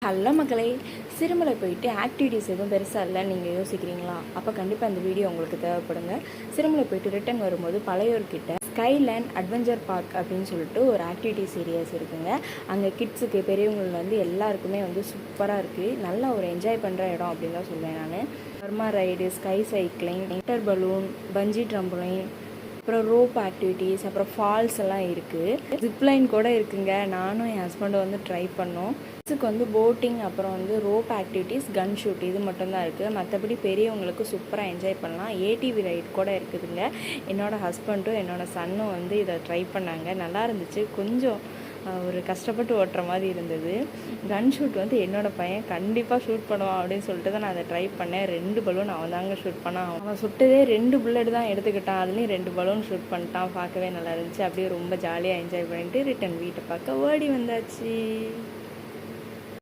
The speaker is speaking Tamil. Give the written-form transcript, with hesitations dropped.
நல்ல மக்களே, சிறுமலை போயிட்டு ஆக்டிவிட்டீஸ் எதுவும் பெருசாக இல்லைன்னு நீங்கள் யோசிக்கிறீங்களா? அப்போ கண்டிப்பாக இந்த வீடியோ உங்களுக்கு தேவைப்படுங்க. சிறுமலை போயிட்டு ரிட்டன் வரும்போது பழையூர்கிட்ட ஸ்கைலேண்ட் அட்வென்ச்சர் பார்க் அப்படின்னு சொல்லிட்டு ஒரு ஆக்டிவிட்டிஸ் ஏரியாஸ் இருக்குங்க. அங்கே கிட்ஸுக்கு பெரியவங்களுக்கு எல்லாருக்குமே சூப்பராக இருக்குது. நல்லா ஒரு என்ஜாய் பண்ணுற இடம் அப்படின்னு தான் சொல்லுவேன் நான். Burma ride, sky cycling, water balloon, bungee trampoline, அப்புறம் ரோப் ஆக்டிவிட்டீஸ், அப்புறம் ஃபால்ஸ் எல்லாம் இருக்குது. ஜிப்லைன் கூட இருக்குங்க. நானும் என் ஹஸ்பண்டும் ட்ரை பண்ணோம். கிட்ஸுக்கு போட்டிங், அப்புறம் ரோப் ஆக்டிவிட்டீஸ், கன் ஷூட் இது மட்டும்தான் இருக்குது. மற்றபடி பெரியவங்களுக்கு சூப்பராக என்ஜாய் பண்ணலாம். ஏடிவி ரைட் கூட இருக்குதுங்க. என்னோடய ஹஸ்பண்டும் என்னோடய சன்னும் இதை ட்ரை பண்ணாங்க. நல்லா இருந்துச்சு. கொஞ்சம் ஒரு கஷ்டப்பட்டு ஓட்டுற மாதிரி இருந்தது. கன் ஷூட் என்னோடய பையன் கண்டிப்பாக ஷூட் பண்ணுவான் அப்படின்னு சொல்லிட்டு தான் நான் அதை ட்ரை பண்ணேன். 2 பலூன் அவன் தாங்க ஷூட் பண்ணான். அவன் சுட்டதே 2 புல்லட் தான் எடுத்துக்கிட்டான். அதுலேயும் 2 பலூன் ஷூட் பண்ணிட்டான். பார்க்கவே நல்லா இருந்துச்சு. அப்படியே ரொம்ப ஜாலியாக என்ஜாய் பண்ணிட்டு ரிட்டன் வீட்டை பார்க்க ஓடி வந்தாச்சு.